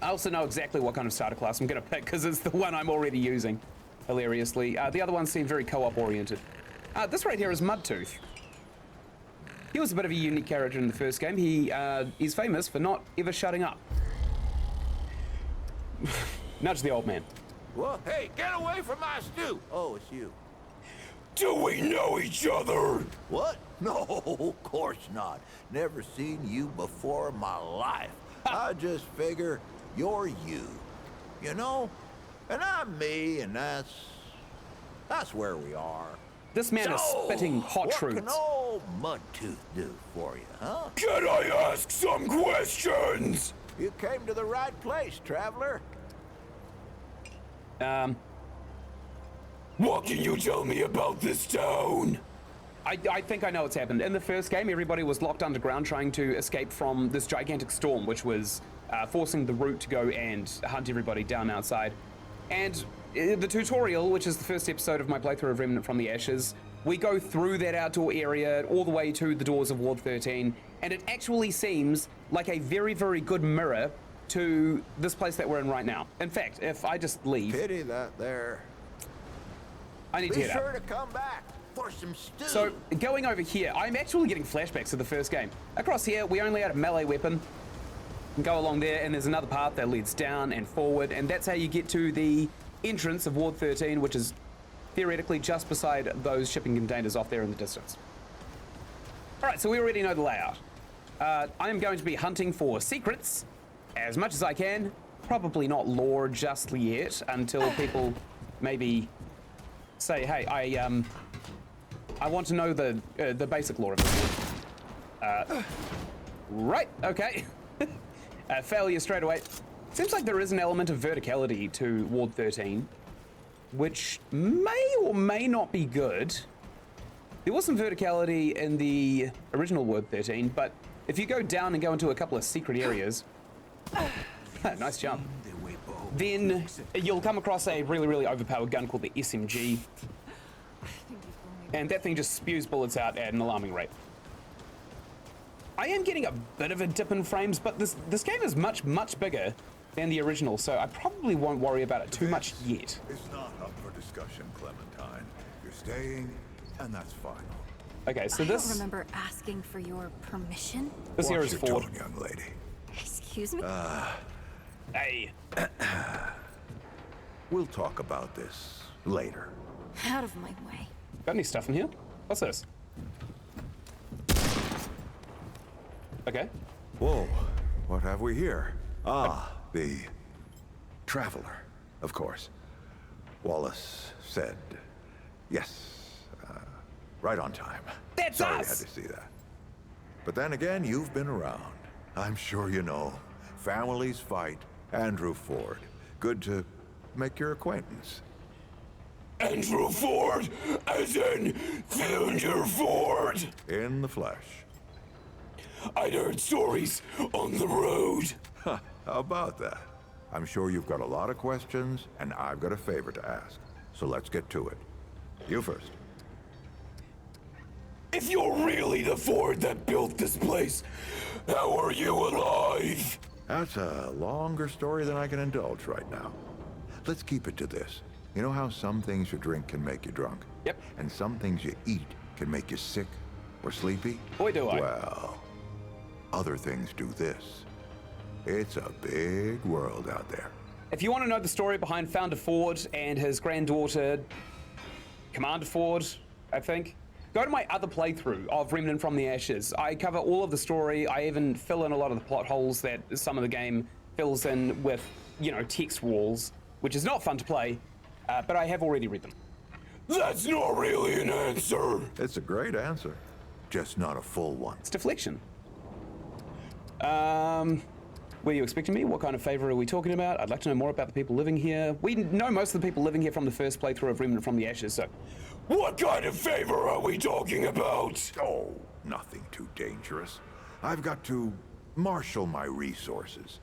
I also know exactly what kind of starter class I'm going to pick, because it's the one I'm already using. Hilariously. The other ones seem very co-op oriented. This right here is Mudtooth. He was a bit of a unique character in the first game. He's famous for not ever shutting up. Nudge the old man. Well, hey, get away from my stew! Oh, it's you. Do we know each other? What? No, of course not. Never seen you before in my life. I just figure you're you. You know? And I'm me, and that's where we are. This man is spitting hot truths. What can old Mudtooth do for you, huh? Can I ask some questions? You came to the right place, traveler. What can you tell me about this town? I think I know what's happened. In the first game, everybody was locked underground trying to escape from this gigantic storm, which was forcing the route to go and hunt everybody down outside. And the tutorial, which is the first episode of my playthrough of Remnant from the Ashes, we go through that outdoor area all the way to the doors of Ward 13, and it actually seems like a very, very good mirror to this place that we're in right now. In fact, if I just leave... Pity that there. I need to Be get sure out. to come back for some stew. So, going over here, I'm actually getting flashbacks to the first game. Across here, we only had a melee weapon. And go along there, and there's another path that leads down and forward, and that's how you get to the entrance of Ward 13, which is theoretically just beside those shipping containers off there in the distance. All right, so we already know the layout. I am going to be hunting for secrets as much as I can. Probably not lore just yet, until people maybe say, hey, I want to know the basic lore of this. Right, okay. Failure straight away. Seems like there is an element of verticality to Ward 13, which may or may not be good. There was some verticality in the original Ward 13, but if you go down and go into a couple of secret areas, nice jump, then you'll come across a really, really overpowered gun called the SMG, and that thing just spews bullets out at an alarming rate. I am getting a bit of a dip in frames, but this game is much, much bigger than the original, so I probably won't worry about it too much yet. It's not up for discussion, Clementine. You're staying, and that's final. Okay, so I this... don't remember asking for your permission. This here is Ford. Tone, young lady. Excuse me? Hey. We'll talk about this later. Out of my way. Got any stuff in here? What's this? Okay. Whoa, what have we here? Ah, the traveler, of course. Wallace said yes, right on time. That's Sorry us! I had to see that. But then again, you've been around. I'm sure you know. Families fight. Andrew Ford. Good to make your acquaintance. Andrew Ford, as in Thunder Ford. In the flesh. I'd heard stories on the road. Huh, how about that? I'm sure you've got a lot of questions, and I've got a favor to ask. So let's get to it. You first. If you're really the Ford that built this place, how are you alive? That's a longer story than I can indulge right now. Let's keep it to this. You know how some things you drink can make you drunk? Yep. And some things you eat can make you sick or sleepy? Boy, do I. Well, other things do this. It's a big world out there. If you want to know the story behind Founder Ford and his granddaughter, Commander Ford, I think, go to my other playthrough of Remnant from the Ashes. I cover all of the story. I even fill in a lot of the plot holes that some of the game fills in with, you know, text walls, which is not fun to play, but I have already read them. That's not really an answer. It's a great answer, just not a full one. It's deflection. Were you expecting me? What kind of favor are we talking about? I'd like to know more about the people living here. We know most of the people living here from the first playthrough of Remnant from the Ashes, so... What kind of favor are we talking about? Oh, nothing too dangerous. I've got to marshal my resources,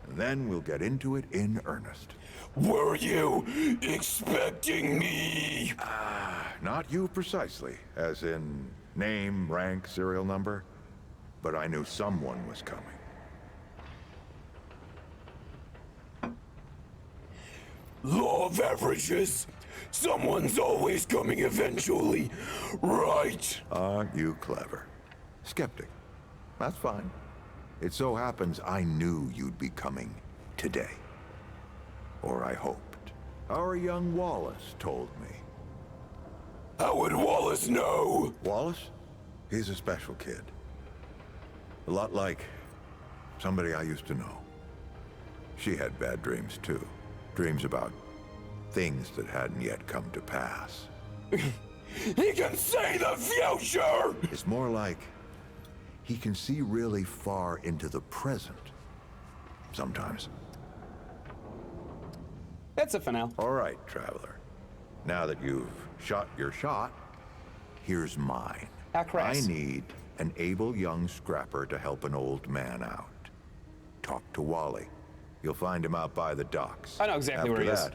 and then we'll get into it in earnest. Were you expecting me? Not you precisely, as in name, rank, serial number, but I knew someone was coming. Law of averages. Someone's always coming eventually, right? Aren't you clever? Skeptic. That's fine. It so happens I knew you'd be coming today. Or I hoped. Our young Wallace told me. How would Wallace know? Wallace? He's a special kid. A lot like somebody I used to know. She had bad dreams too. Dreams about things that hadn't yet come to pass. He can see the future! It's more like he can see really far into the present. Sometimes. That's it for now. All right, Traveler. Now that you've shot your shot, here's mine. I need an able young scrapper to help an old man out. Talk to Wally. You'll find him out by the docks. I know exactly where he is.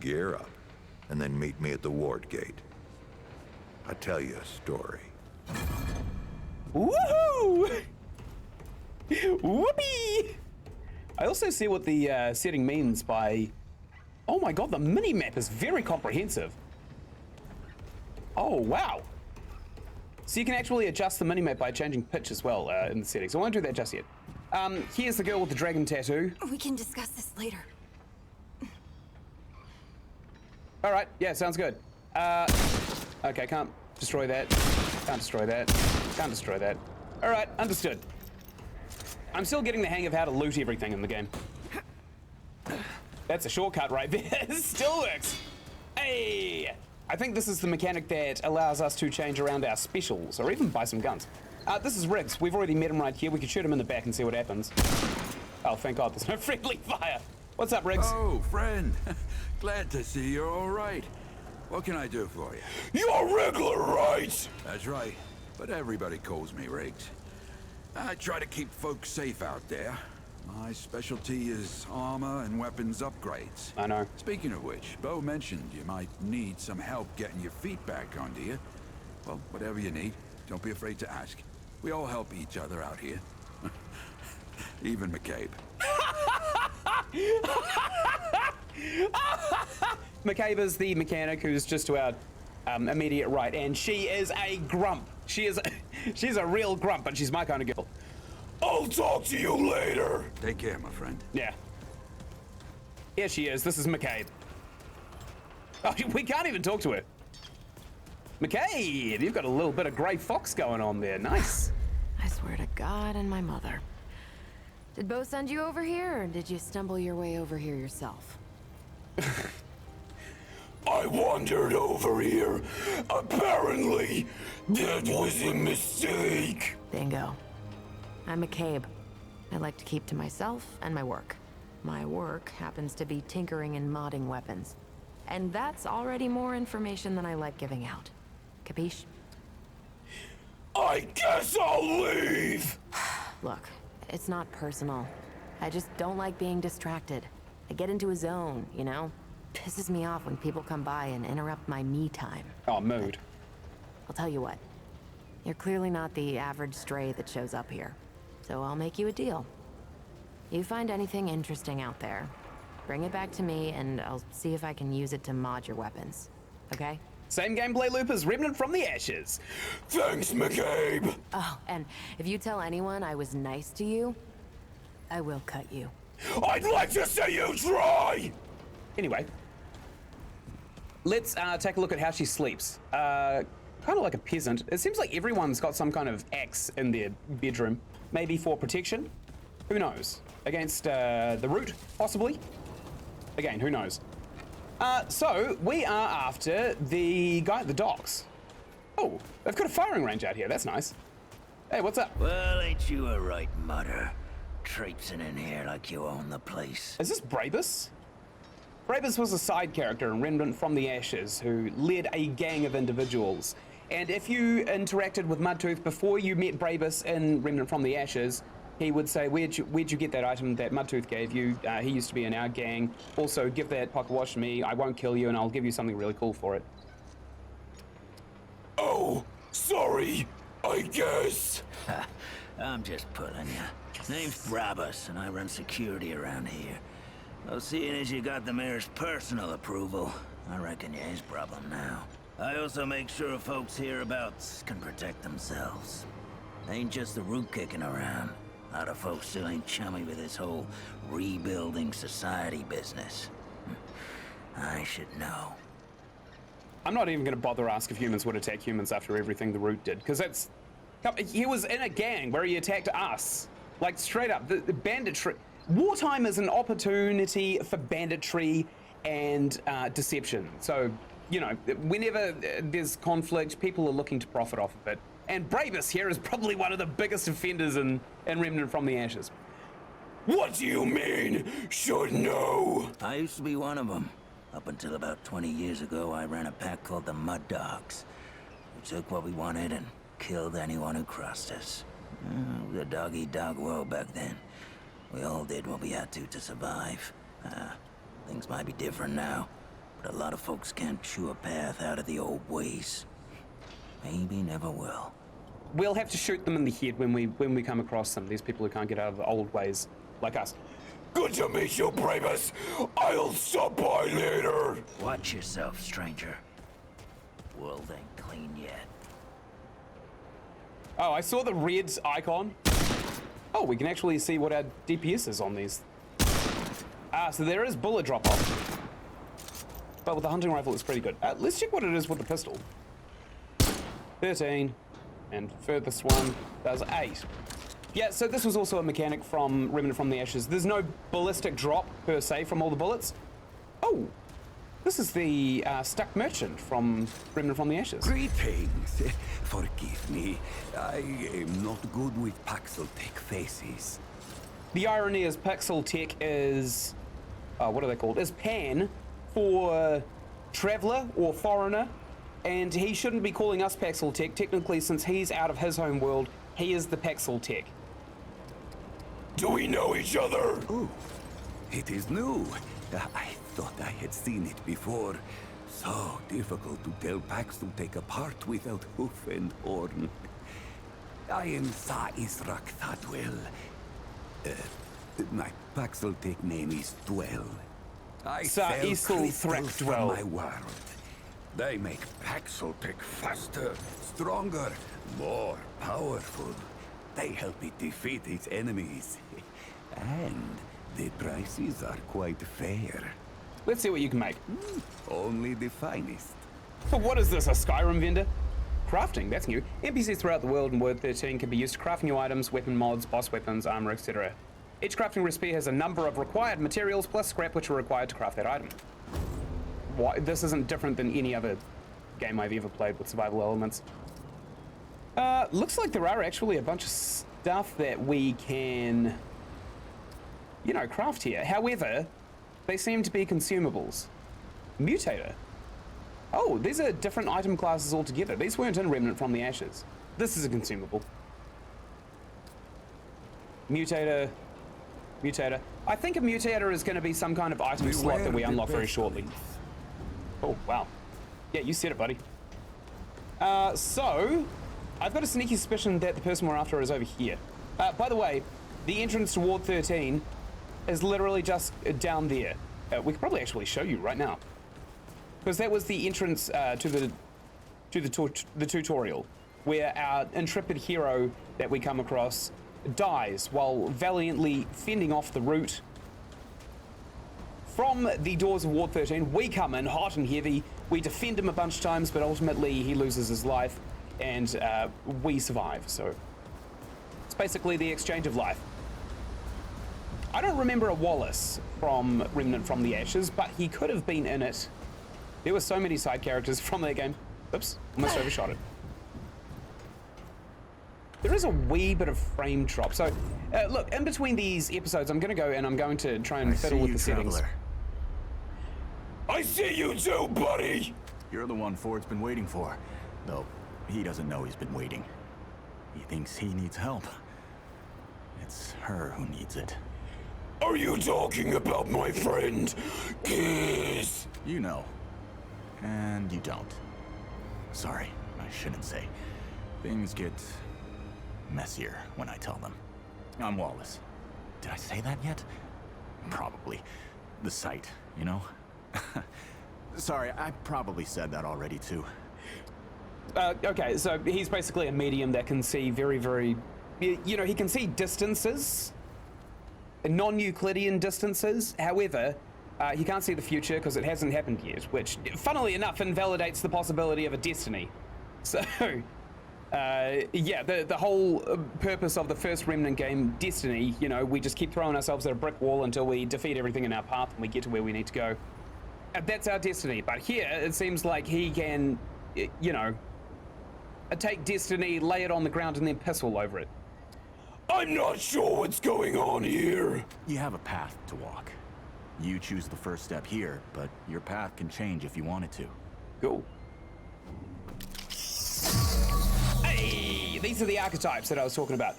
Gear up, and then meet me at the ward gate. I'll tell you a story. Woohoo! Whoopee! I also see what the setting means by... Oh my god, the mini-map is very comprehensive. Oh, wow. So you can actually adjust the mini-map by changing pitch as well in the settings. I won't do that just yet. Here's the girl with the dragon tattoo. We can discuss this later. All right, yeah, sounds good. Okay, can't destroy that. Can't destroy that. Can't destroy that. All right, understood. I'm still getting the hang of how to loot everything in the game. That's a shortcut right there. It still works. Hey! I think this is the mechanic that allows us to change around our specials, or even buy some guns. This is Riggs. We've already met him right here. We can shoot him in the back and see what happens. Oh, thank God, there's no friendly fire. What's up, Riggs? Oh, friend. Glad to see you're all right. What can I do for you? You're regular, right? That's right, but everybody calls me Riggs. I try to keep folks safe out there. My specialty is armor and weapons upgrades. I know. Speaking of which, Bo mentioned you might need some help getting your feet back under you. Well, whatever you need, don't be afraid to ask. We all help each other out here. Even McCabe. McCabe is the mechanic who's just to our immediate right, and she is a grump. She's a real grump, but she's my kind of girl. I'll talk to you later. Take care, my friend. Yeah. Here she is. This is McCabe. Oh, we can't even talk to her. McCabe, you've got a little bit of Grey Fox going on there. Nice. I swear to God and my mother. Did Bo send you over here, or did you stumble your way over here yourself? I wandered over here. Apparently, that was a mistake. Bingo. I'm McCabe. I like to keep to myself and my work. My work happens to be tinkering and modding weapons. And that's already more information than I like giving out. Capiche? I guess I'll leave! Look, it's not personal. I just don't like being distracted. I get into a zone, you know? Pisses me off when people come by and interrupt my me time. Oh, mood. I'll tell you what. You're clearly not the average stray that shows up here. So I'll make you a deal. You find anything interesting out there, bring it back to me and I'll see if I can use it to mod your weapons. Okay? Same gameplay loop as Remnant from the Ashes. Thanks, McCabe. Oh, and if you tell anyone I was nice to you, I will cut you. I'd like to see you try! Anyway. Let's take a look at how she sleeps. kind of like a peasant. It seems like everyone's got some kind of axe in their bedroom. Maybe for protection? Who knows? Against the root, possibly? Again, who knows? So, we are after the guy at the docks. Oh, they've got a firing range out here. That's nice. Hey, what's up? Well, ain't you a right mutter? Traipsing in here like you own the place. Is this Brabus? Brabus was a side character in Remnant from the Ashes who led a gang of individuals. And if you interacted with Mudtooth before you met Brabus in Remnant from the Ashes, he would say, where'd you get that item that Mudtooth gave you? He used to be in our gang. Also, give that pocket watch to me. I won't kill you, and I'll give you something really cool for it. Oh, sorry, I guess. I'm just pulling you. Name's Brabus, and I run security around here. Well, seeing as you got the mayor's personal approval, I reckon you his problem now. I also make sure folks hereabouts can protect themselves. Ain't just the root kicking around. A lot of folks still ain't chummy with this whole rebuilding society business. I should know. I'm not even going to bother ask if humans would attack humans after everything the root did, because that's... He was in a gang where he attacked us. Like, straight up, the banditry... Wartime is an opportunity for banditry and deception. So, you know, whenever there's conflict, people are looking to profit off of it. And Brabus here is probably one of the biggest offenders in Remnant from the Ashes. What do you mean, should know? I used to be one of them. Up until about 20 years ago, I ran a pack called the Mud Dogs. We took what we wanted and killed anyone who crossed us. It was a dog-eat-dog world back then. We all did what we had to survive. Things might be different now, but a lot of folks can't chew a path out of the old ways. Maybe never will. We'll have to shoot them in the head when we come across them. These people who can't get out of the old ways, like us. Good to meet you, Brabus. I'll stop by later. Watch yourself, stranger. World ain't clean yet. Oh, I saw the red icon. Oh, we can actually see what our DPS is on these. So there is bullet drop-off. But with the hunting rifle, it's pretty good. Let's check what it is with the pistol. 13. And furthest one does 8. Yeah, so this was also a mechanic from Remnant from the Ashes. There's no ballistic drop, per se, from all the bullets. Oh, this is the stuck merchant from Remnant from the Ashes. Greetings. Forgive me. I am not good with pixel tech faces. The irony is pixel tech is... what are they called? Is pan for traveler or foreigner. And he shouldn't be calling us pixel tech. Technically, since he's out of his home world, he is the pixel tech. Do we know each other? Oh, it is new. I thought I had seen it before. So difficult to tell packs to take apart without hoof and horn. I am Sa Israk Thadwell. My Paxeltech name is Dwell. I Sa sell Isral crystals from Thrak-Dwell. my world. They make Paxeltech faster, stronger, more powerful. They help it defeat its enemies. And the prices are quite fair. Let's see what you can make. Only the finest. But what is this, a Skyrim vendor? Crafting, that's new. NPCs throughout the world in Word 13 can be used to craft new items, weapon mods, boss weapons, armor, etc. Each crafting recipe has a number of required materials plus scrap which are required to craft that item. Why? This isn't different than any other game I've ever played with survival elements. Looks like there are actually a bunch of stuff that we can, you know, craft here. However, they seem to be consumables. Mutator. Oh, these are different item classes altogether. These weren't in Remnant from the Ashes. This is a consumable. Mutator. Mutator. I think a mutator is going to be some kind of item slot that we unlock very shortly. Oh, wow. Yeah, you said it, buddy. So, I've got a sneaky suspicion that the person we're after is over here. By the way, the entrance to Ward 13 is literally just down there. We could probably actually show you right now. Because that was the entrance to the tutorial, where our intrepid hero that we come across dies while valiantly fending off the root from the doors of Ward 13, we come in hot and heavy. We defend him a bunch of times, but ultimately he loses his life, and we survive. So it's basically the exchange of life. I don't remember a Wallace from Remnant from the Ashes, but he could have been in it. There were so many side characters from that game. Oops, almost overshot it. There is a wee bit of frame drop. So, look, in between these episodes, I'm going to go and I'm going to try and fiddle with the settings. I see you too, buddy! You're the one Ford's been waiting for. Though, he doesn't know he's been waiting. He thinks he needs help. It's her who needs it. Are you talking about my friend, Kiss? You know. And you don't. Sorry, I shouldn't say. Things get messier when I tell them. I'm Wallace. Did I say that yet? Probably. The site, you know? Sorry, I probably said that already too. Okay, so he's basically a medium that can see very, very... You know, he can see distances. Non-Euclidean distances. However, he can't see the future because it hasn't happened yet, which, funnily enough, invalidates the possibility of a destiny. So, yeah, the whole purpose of the first Remnant game, Destiny, you know, we just keep throwing ourselves at a brick wall until we defeat everything in our path and we get to where we need to go. That's our destiny. But here, it seems like he can, you know, take Destiny, lay it on the ground, and then piss all over it. I'm not sure what's going on here. You have a path to walk. You choose the first step here, but your path can change if you wanted to. Cool. Hey, these are the archetypes that I was talking about.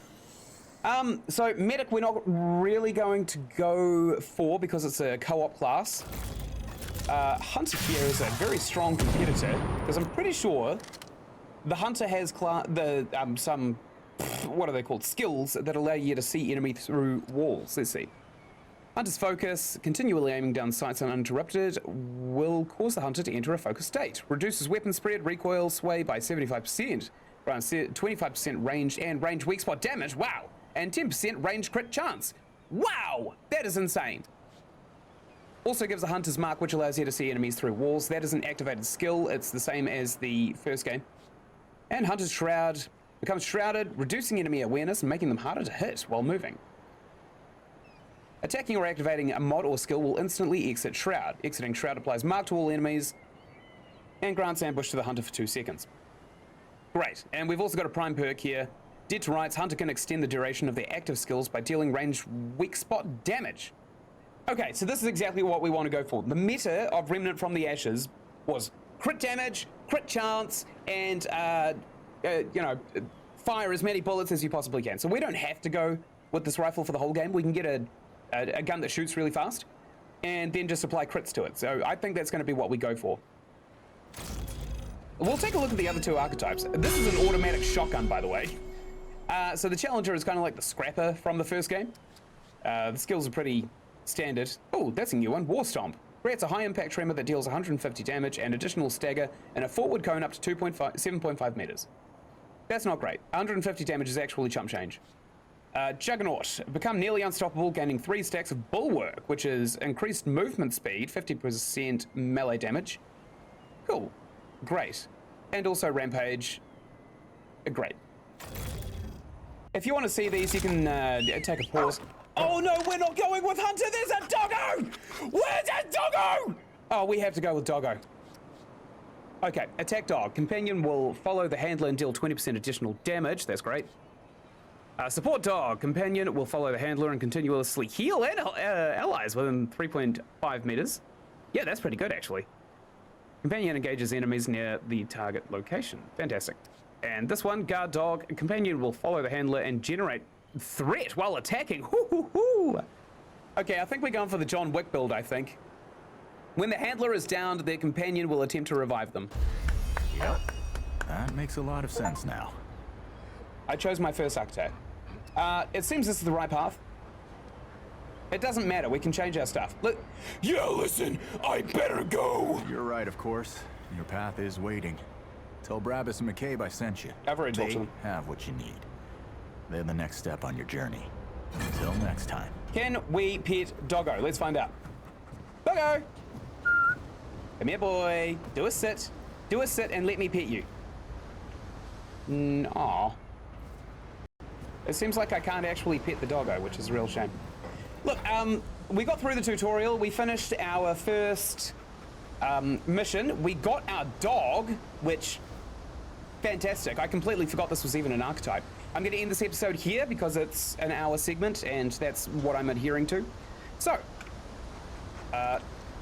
So medic we're not really going to go for because it's a co-op class. Hunter here is a very strong competitor because I'm pretty sure the hunter has some, what are they called, skills that allow you to see enemy through walls. Let's see. Hunter's focus, continually aiming down sights uninterrupted, will cause the hunter to enter a focused state. Reduces weapon spread, recoil, sway by 75%. Around 25% range and range weak spot damage. Wow. And 10% range crit chance. Wow. That is insane. Also gives a hunter's mark, which allows you to see enemies through walls. That is an activated skill. It's the same as the first game. And hunter's shroud becomes shrouded, reducing enemy awareness and making them harder to hit while moving. Attacking or activating a mod or skill will instantly exit shroud. Exiting shroud applies mark to all enemies and grants ambush to the hunter for 2 seconds. Great, and we've also got a prime perk here. Dead to rights, hunter can extend the duration of their active skills by dealing range weak spot damage. Okay, so this is exactly what we want to go for. The meta of Remnant from the Ashes was crit damage, crit chance, and you know, fire as many bullets as you possibly can. So we don't have to go with this rifle for the whole game. We can get a gun that shoots really fast and then just apply crits to it. So I think that's going to be what we go for. We'll take a look at the other two archetypes. This is an automatic shotgun, by the way. So the Challenger is kind of like the Scrapper from the first game. The skills are pretty standard. Oh, that's a new one. War Stomp. Creates a high impact tremor that deals 150 damage and additional stagger and a forward cone up to 7.5 meters. That's not great. 150 damage is actually chump change. Juggernaut. Become nearly unstoppable, gaining 3 stacks of Bulwark, which is increased movement speed, 50% melee damage. Cool. Great. And also Rampage. Great. If you want to see these, you can take a pause. Oh no, we're not going with Hunter! There's a doggo! Where's a doggo? Oh, we have to go with doggo. Okay, attack dog. Companion will follow the handler and deal 20% additional damage. That's great. Support dog. Companion will follow the handler and continuously heal and allies within 3.5 meters. Yeah, that's pretty good, actually. Companion engages enemies near the target location. Fantastic. And this one, guard dog. Companion will follow the handler and generate threat while attacking. Hoo-hoo-hoo. Okay, I think we're going for the John Wick build, I think. When the handler is downed, their companion will attempt to revive them. Yep. That makes a lot of sense now. I chose my first archetype. It seems this is the right path. It doesn't matter, we can change our stuff. Yeah, listen, I better go. You're right, of course. Your path is waiting. Tell Brabus and McCabe I sent you. I've already told them. them. Have what you need. They're the next step on your journey. Until next time. Can we pet Doggo? Let's find out. Doggo! Come here, boy. Do a sit. Do a sit and let me pet you. Aw. It seems like I can't actually pet the doggo, which is a real shame. Look, we got through the tutorial. We finished our first mission. We got our dog, which... fantastic. I completely forgot this was even an archetype. I'm going to end this episode here because it's an hour segment and that's what I'm adhering to. So,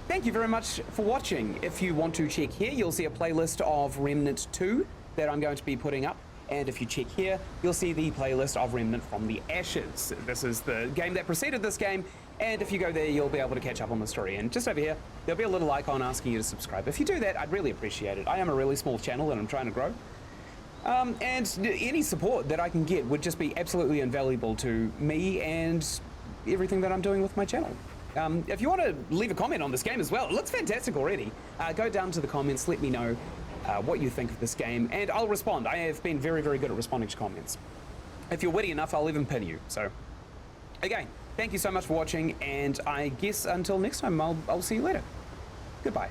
thank you very much for watching. If you want to check here, you'll see a playlist of Remnant 2 that I'm going to be putting up. And if you check here, you'll see the playlist of Remnant from the Ashes. This is the game that preceded this game. And if you go there, you'll be able to catch up on the story. And just over here, there'll be a little icon asking you to subscribe. If you do that, I'd really appreciate it. I am a really small channel and I'm trying to grow. And any support that I can get would just be absolutely invaluable to me and everything that I'm doing with my channel. If you want to leave a comment on this game as well, it looks fantastic already. Go down to the comments, let me know what you think of this game, and I'll respond. I have been very, very good at responding to comments. If you're witty enough, I'll even pin you. So, again, thank you so much for watching, and I guess until next time, I'll see you later. Goodbye.